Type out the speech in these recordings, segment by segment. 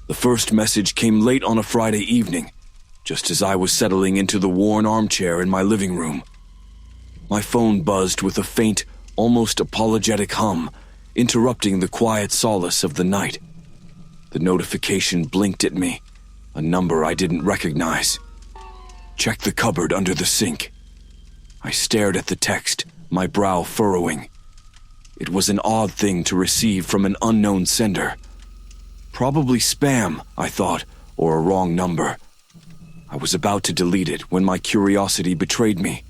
The first message came late on a Friday evening, just as I was settling into the worn armchair in my living room. My phone buzzed with a faint, almost apologetic hum, interrupting the quiet solace of the night. The notification blinked at me, a number I didn't recognize. Check the cupboard under the sink. I stared at the text, my brow furrowing. It was an odd thing to receive from an unknown sender. Probably spam, I thought, or a wrong number. I was about to delete it when my curiosity betrayed me.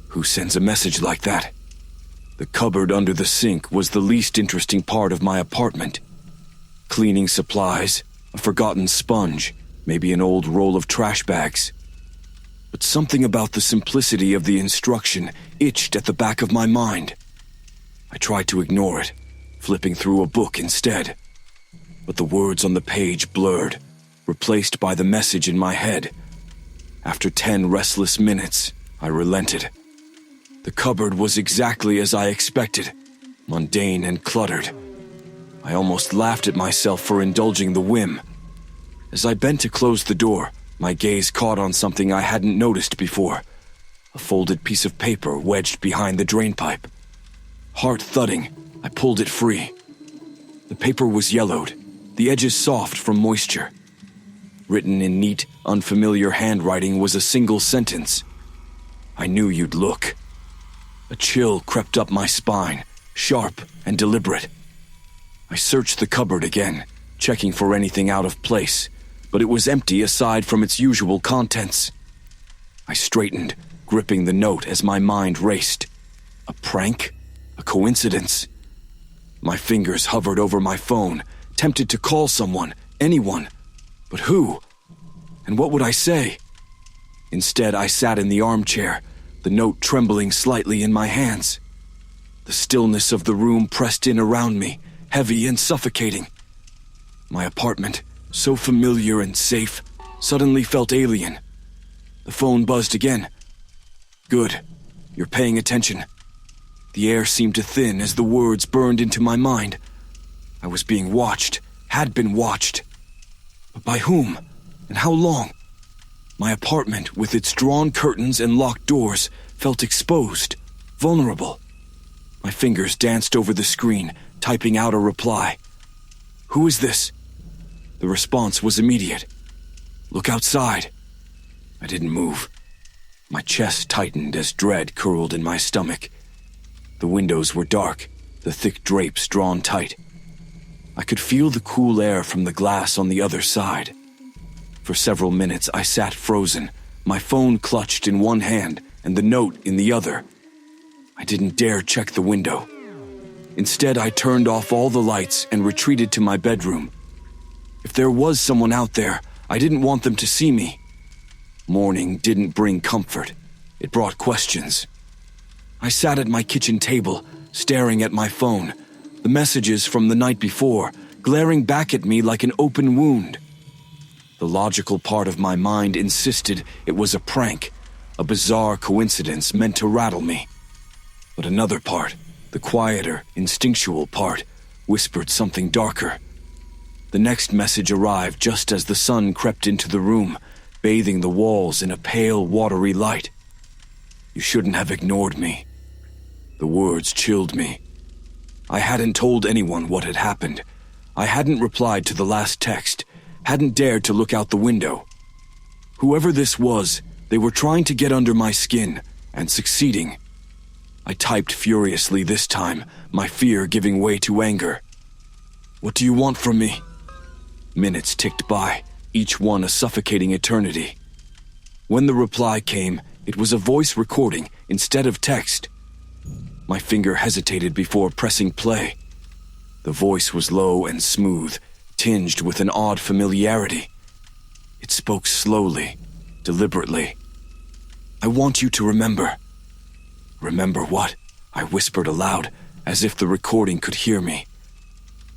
Who sends a message like that? The cupboard under the sink was the least interesting part of my apartment. Cleaning supplies, a forgotten sponge, maybe an old roll of trash bags. But something about the simplicity of the instruction itched at the back of my mind. I tried to ignore it, flipping through a book instead. But the words on the page blurred, replaced by the message in my head. After 10 restless minutes, I relented. The cupboard was exactly as I expected, mundane and cluttered. I almost laughed at myself for indulging the whim. As I bent to close the door, my gaze caught on something I hadn't noticed before. A folded piece of paper wedged behind the drainpipe. Heart thudding, I pulled it free. The paper was yellowed, the edges soft from moisture. Written in neat, unfamiliar handwriting was a single sentence. I knew you'd look. A chill crept up my spine, sharp and deliberate. I searched the cupboard again, checking for anything out of place, but it was empty aside from its usual contents. I straightened, gripping the note as my mind raced. A prank? A coincidence? My fingers hovered over my phone, tempted to call someone, anyone. But who? And what would I say? Instead, I sat in the armchair, the note trembling slightly in my hands. The stillness of the room pressed in around me, heavy and suffocating. My apartment, so familiar and safe, suddenly felt alien. The phone buzzed again. Good. You're paying attention. The air seemed to thin as the words burned into my mind. I was being watched, had been watched. But by whom? And how long? My apartment, with its drawn curtains and locked doors, felt exposed, vulnerable. My fingers danced over the screen, typing out a reply. Who is this? The response was immediate. Look outside. I didn't move. My chest tightened as dread curled in my stomach. The windows were dark, the thick drapes drawn tight. I could feel the cool air from the glass on the other side. For several minutes I sat frozen, my phone clutched in one hand and the note in the other. I didn't dare check the window. Instead, I turned off all the lights and retreated to my bedroom. If there was someone out there, I didn't want them to see me. Morning didn't bring comfort. It brought questions. I sat at my kitchen table, staring at my phone, the messages from the night before, glaring back at me like an open wound. The logical part of my mind insisted it was a prank, a bizarre coincidence meant to rattle me. But another part, the quieter, instinctual part, whispered something darker. The next message arrived just as the sun crept into the room, bathing the walls in a pale, watery light. You shouldn't have ignored me. The words chilled me. I hadn't told anyone what had happened. I hadn't replied to the last text, hadn't dared to look out the window. Whoever this was, they were trying to get under my skin, and succeeding. I typed furiously this time, my fear giving way to anger. What do you want from me? Minutes ticked by, each one a suffocating eternity. When the reply came, it was a voice recording instead of text. My finger hesitated before pressing play. The voice was low and smooth, tinged with an odd familiarity. It spoke slowly, deliberately. I want you to remember. Remember what? I whispered aloud, as if the recording could hear me.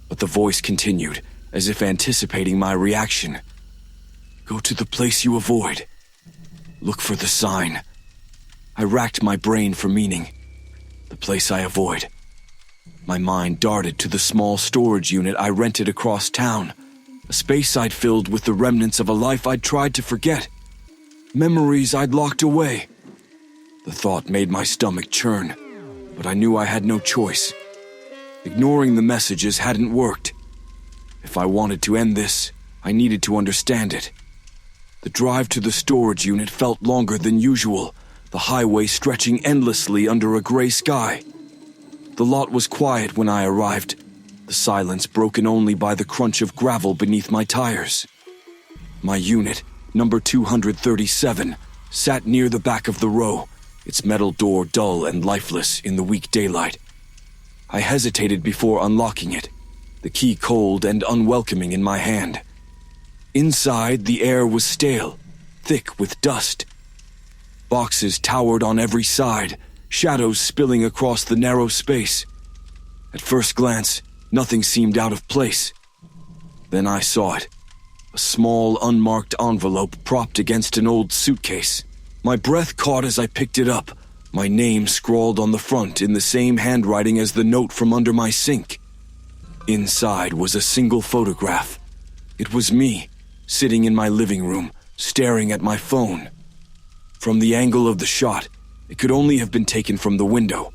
But the voice continued, as if anticipating my reaction. Go to the place you avoid. Look for the sign. I racked my brain for meaning. The place I avoid. My mind darted to the small storage unit I rented across town. A space I'd filled with the remnants of a life I'd tried to forget. Memories I'd locked away. The thought made my stomach churn, but I knew I had no choice. Ignoring the messages hadn't worked. If I wanted to end this, I needed to understand it. The drive to the storage unit felt longer than usual, the highway stretching endlessly under a gray sky. The lot was quiet when I arrived, the silence broken only by the crunch of gravel beneath my tires. My unit, number 237, sat near the back of the row, its metal door dull and lifeless in the weak daylight. I hesitated before unlocking it, the key cold and unwelcoming in my hand. Inside, the air was stale, thick with dust. Boxes towered on every side, shadows spilling across the narrow space. At first glance, nothing seemed out of place. Then I saw it. A small, unmarked envelope propped against an old suitcase. My breath caught as I picked it up, my name scrawled on the front in the same handwriting as the note from under my sink. Inside was a single photograph. It was me, sitting in my living room, staring at my phone. From the angle of the shot, it could only have been taken from the window.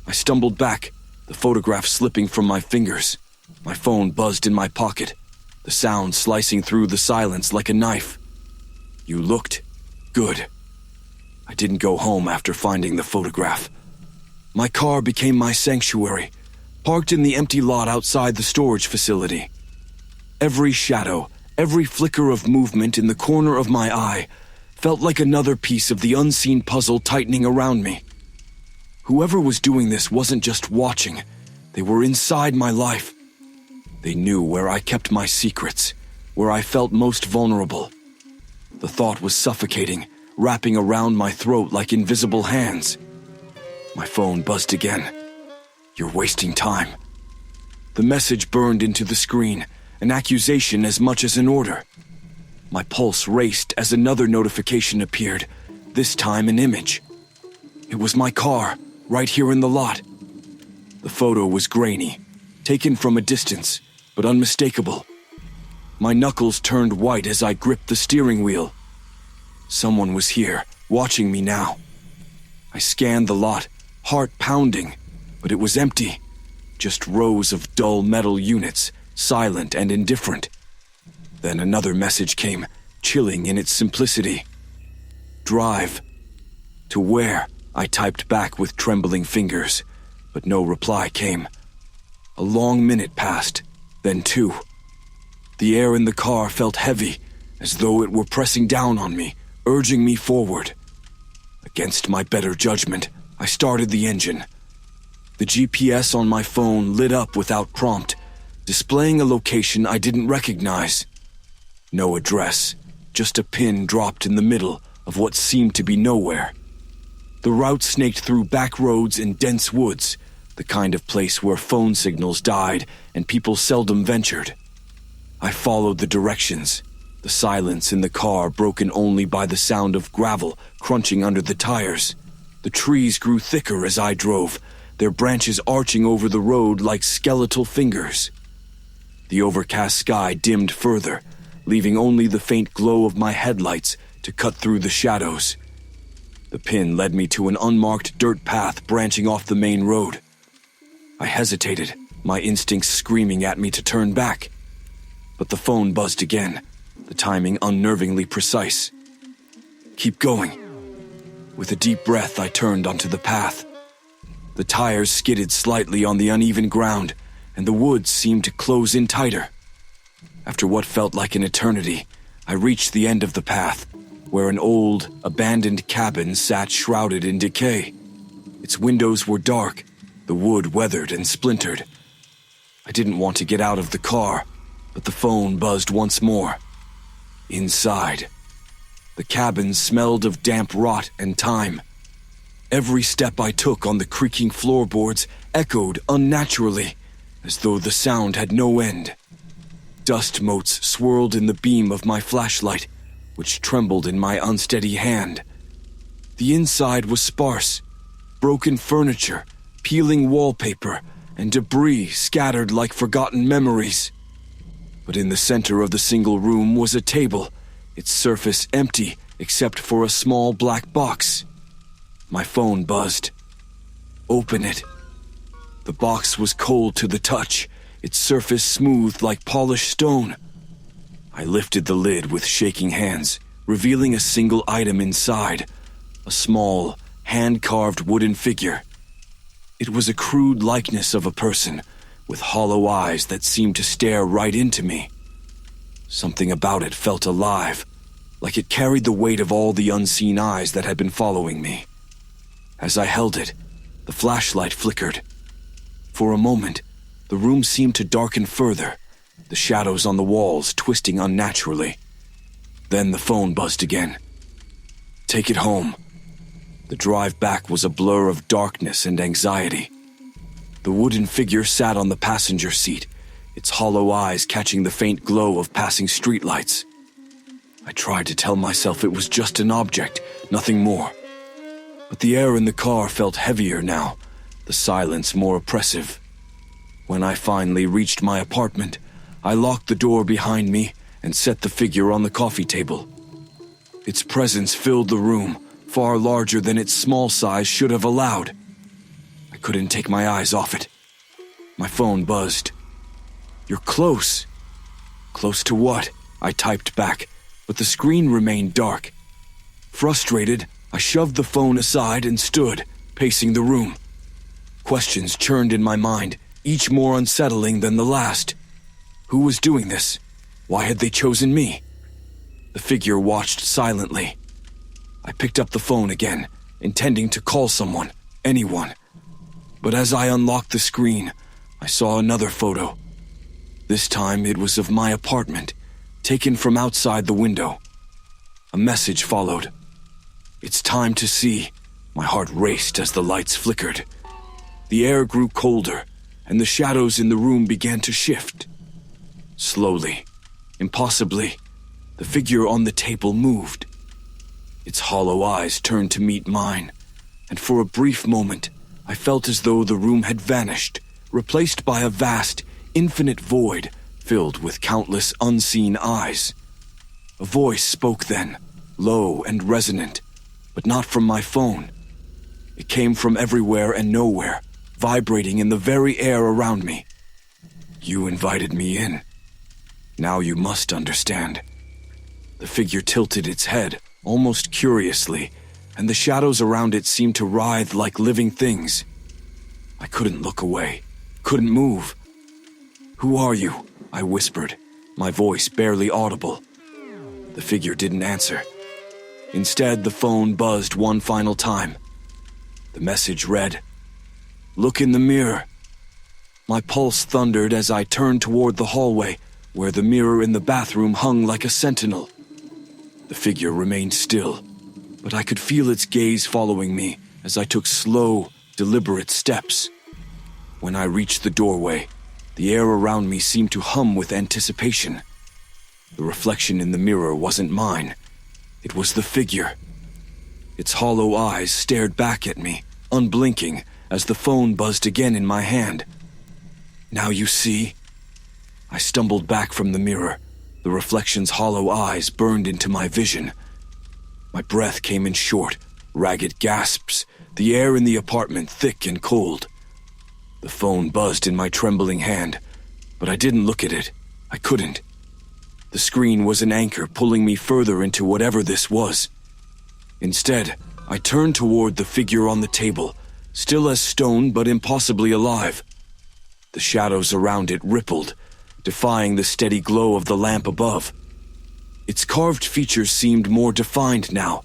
I stumbled back, the photograph slipping from my fingers. My phone buzzed in my pocket, the sound slicing through the silence like a knife. You looked good. I didn't go home after finding the photograph. My car became my sanctuary, parked in the empty lot outside the storage facility. Every shadow, every flicker of movement in the corner of my eye felt like another piece of the unseen puzzle tightening around me. Whoever was doing this wasn't just watching. They were inside my life. They knew where I kept my secrets, where I felt most vulnerable. The thought was suffocating, wrapping around my throat like invisible hands. My phone buzzed again. You're wasting time. The message burned into the screen, an accusation as much as an order. My pulse raced as another notification appeared, this time an image. It was my car, right here in the lot. The photo was grainy, taken from a distance, but unmistakable. My knuckles turned white as I gripped the steering wheel. Someone was here, watching me now. I scanned the lot, heart pounding, but it was empty. Just rows of dull metal units, silent and indifferent. Then another message came, chilling in its simplicity. Drive. To where? I typed back with trembling fingers, but no reply came. A long minute passed, then two. The air in the car felt heavy, as though it were pressing down on me, urging me forward. Against my better judgment, I started the engine. The GPS on my phone lit up without prompt, displaying a location I didn't recognize. No address, just a pin dropped in the middle of what seemed to be nowhere. The route snaked through back roads and dense woods, the kind of place where phone signals died and people seldom ventured. I followed the directions, the silence in the car broken only by the sound of gravel crunching under the tires. The trees grew thicker as I drove, their branches arching over the road like skeletal fingers. The overcast sky dimmed further, leaving only the faint glow of my headlights to cut through the shadows. The pin led me to an unmarked dirt path branching off the main road. I hesitated, my instincts screaming at me to turn back. But the phone buzzed again, the timing unnervingly precise. Keep going. With a deep breath, I turned onto the path. The tires skidded slightly on the uneven ground, and the woods seemed to close in tighter. After what felt like an eternity, I reached the end of the path, where an old, abandoned cabin sat shrouded in decay. Its windows were dark, the wood weathered and splintered. I didn't want to get out of the car, but the phone buzzed once more. Inside. The cabin smelled of damp rot and time. Every step I took on the creaking floorboards echoed unnaturally, as though the sound had no end. Dust motes swirled in the beam of my flashlight, which trembled in my unsteady hand. The inside was sparse, broken furniture, peeling wallpaper, and debris scattered like forgotten memories. But in the center of the single room was a table, its surface empty except for a small black box. My phone buzzed. Open it. The box was cold to the touch, its surface smooth like polished stone. I lifted the lid with shaking hands, revealing a single item inside, a small, hand-carved wooden figure. It was a crude likeness of a person, with hollow eyes that seemed to stare right into me. Something about it felt alive, like it carried the weight of all the unseen eyes that had been following me. As I held it, the flashlight flickered. For a moment, the room seemed to darken further, the shadows on the walls twisting unnaturally. Then the phone buzzed again. Take it home. The drive back was a blur of darkness and anxiety. The wooden figure sat on the passenger seat, its hollow eyes catching the faint glow of passing streetlights. I tried to tell myself it was just an object, nothing more. But the air in the car felt heavier now, the silence more oppressive. When I finally reached my apartment, I locked the door behind me and set the figure on the coffee table. Its presence filled the room, far larger than its small size should have allowed. I couldn't take my eyes off it. My phone buzzed. You're close. Close to what? I typed back, but the screen remained dark. Frustrated, I shoved the phone aside and stood, pacing the room. Questions churned in my mind, each more unsettling than the last. Who was doing this? Why had they chosen me? The figure watched silently. I picked up the phone again, intending to call someone, anyone. But as I unlocked the screen, I saw another photo. This time it was of my apartment, taken from outside the window. A message followed. It's time to see. My heart raced as the lights flickered. The air grew colder, and the shadows in the room began to shift. Slowly, impossibly, the figure on the table moved. Its hollow eyes turned to meet mine, and for a brief moment, I felt as though the room had vanished, replaced by a vast, infinite void filled with countless unseen eyes. A voice spoke then, low and resonant, but not from my phone. It came from everywhere and nowhere, vibrating in the very air around me. You invited me in. Now you must understand. The figure tilted its head, almost curiously, and the shadows around it seemed to writhe like living things. I couldn't look away, couldn't move. Who are you? I whispered, my voice barely audible. The figure didn't answer. Instead, the phone buzzed one final time. The message read, "Look in the mirror." My pulse thundered as I turned toward the hallway, where the mirror in the bathroom hung like a sentinel. The figure remained still, but I could feel its gaze following me as I took slow, deliberate steps. When I reached the doorway, the air around me seemed to hum with anticipation. The reflection in the mirror wasn't mine. It was the figure. Its hollow eyes stared back at me, unblinking, as the phone buzzed again in my hand. Now you see? I stumbled back from the mirror. The reflection's hollow eyes burned into my vision. My breath came in short, ragged gasps, the air in the apartment thick and cold. The phone buzzed in my trembling hand, but I didn't look at it. I couldn't. The screen was an anchor pulling me further into whatever this was. Instead, I turned toward the figure on the table, still as stone but impossibly alive. The shadows around it rippled, defying the steady glow of the lamp above. Its carved features seemed more defined now,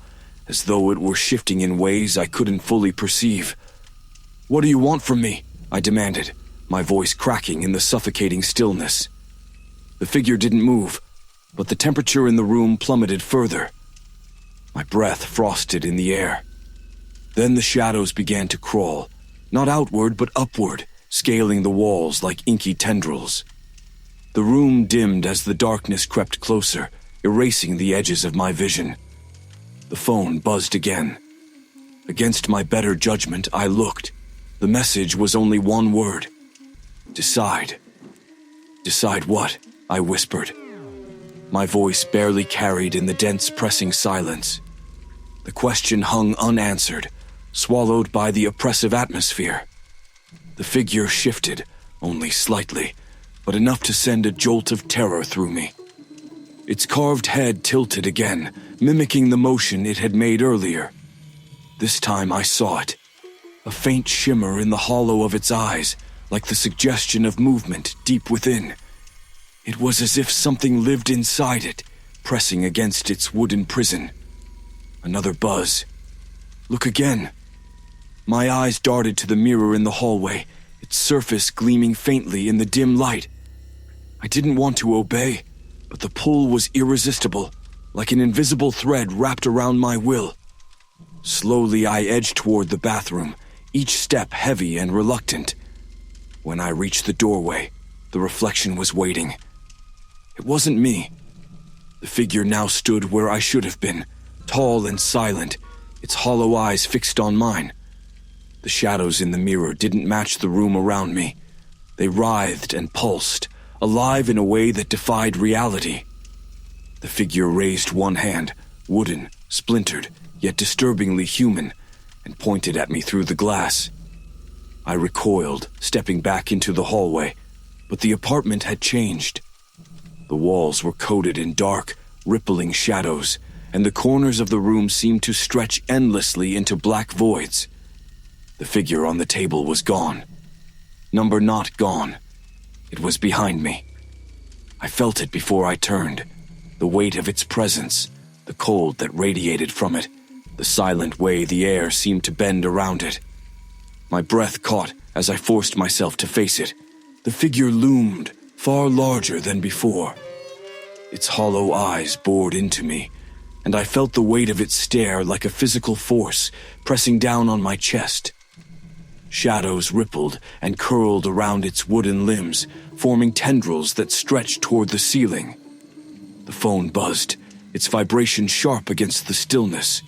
as though it were shifting in ways I couldn't fully perceive. "What do you want from me?" I demanded, my voice cracking in the suffocating stillness. The figure didn't move, but the temperature in the room plummeted further. My breath frosted in the air. Then the shadows began to crawl, not outward but upward, scaling the walls like inky tendrils. The room dimmed as the darkness crept closer, erasing the edges of my vision. The phone buzzed again. Against my better judgment, I looked. The message was only one word. Decide. Decide what? I whispered. My voice barely carried in the dense, pressing silence. The question hung unanswered, swallowed by the oppressive atmosphere. The figure shifted, only slightly, but enough to send a jolt of terror through me. Its carved head tilted again, mimicking the motion it had made earlier. This time I saw it. A faint shimmer in the hollow of its eyes, like the suggestion of movement deep within. It was as if something lived inside it, pressing against its wooden prison. Another buzz. Look again. My eyes darted to the mirror in the hallway, its surface gleaming faintly in the dim light. I didn't want to obey, but the pull was irresistible, like an invisible thread wrapped around my will. Slowly I edged toward the bathroom, each step heavy and reluctant. When I reached the doorway, the reflection was waiting. It wasn't me. The figure now stood where I should have been, tall and silent, its hollow eyes fixed on mine. The shadows in the mirror didn't match the room around me. They writhed and pulsed, alive in a way that defied reality. The figure raised one hand, wooden, splintered, yet disturbingly human, and pointed at me through the glass. I recoiled, stepping back into the hallway, but the apartment had changed. The walls were coated in dark, rippling shadows, and the corners of the room seemed to stretch endlessly into black voids. The figure on the table was gone. Number not gone. It was behind me. I felt it before I turned, the weight of its presence, the cold that radiated from it, the silent way the air seemed to bend around it. My breath caught as I forced myself to face it. The figure loomed, far larger than before. Its hollow eyes bored into me, and I felt the weight of its stare like a physical force pressing down on my chest. Shadows rippled and curled around its wooden limbs, forming tendrils that stretched toward the ceiling. The phone buzzed, its vibration sharp against the stillness.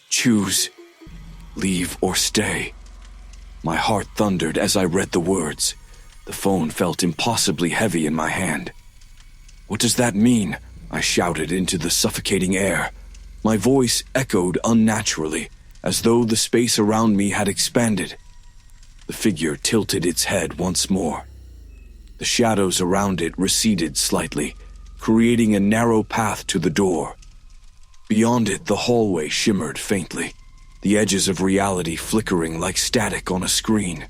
Choose. Leave or stay. My heart thundered as I read the words. The phone felt impossibly heavy in my hand. What does that mean? I shouted into the suffocating air. My voice echoed unnaturally, as though the space around me had expanded. The figure tilted its head once more. The shadows around it receded slightly, creating a narrow path to the door. Beyond it, the hallway shimmered faintly, the edges of reality flickering like static on a screen.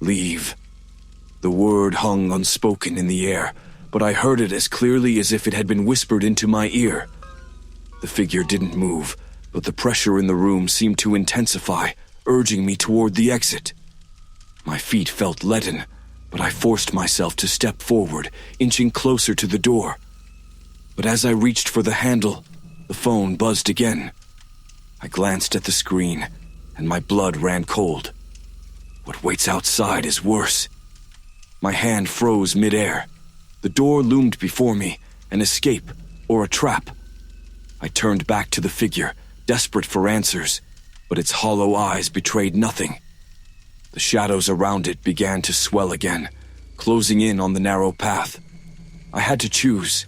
Leave. The word hung unspoken in the air, but I heard it as clearly as if it had been whispered into my ear. The figure didn't move, but the pressure in the room seemed to intensify, urging me toward the exit. My feet felt leaden, but I forced myself to step forward, inching closer to the door. But as I reached for the handle, the phone buzzed again. I glanced at the screen, and my blood ran cold. What waits outside is worse. My hand froze midair. The door loomed before me, an escape or a trap. I turned back to the figure, desperate for answers, but its hollow eyes betrayed nothing. The shadows around it began to swell again, closing in on the narrow path. I had to choose.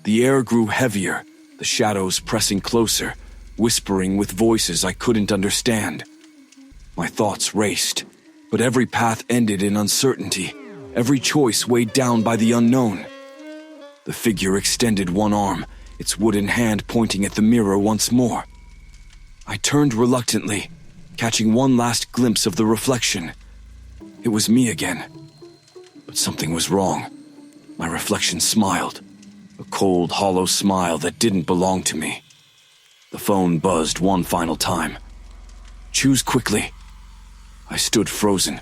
The air grew heavier, the shadows pressing closer, whispering with voices I couldn't understand. My thoughts raced, but every path ended in uncertainty, every choice weighed down by the unknown. The figure extended one arm, its wooden hand pointing at the mirror once more. I turned reluctantly, catching one last glimpse of the reflection. It was me again. But something was wrong. My reflection smiled, a cold, hollow smile that didn't belong to me. The phone buzzed one final time. Choose quickly. I stood frozen,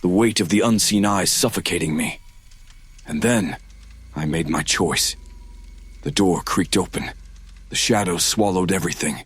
the weight of the unseen eyes suffocating me. And then, I made my choice. The door creaked open. The shadows swallowed everything.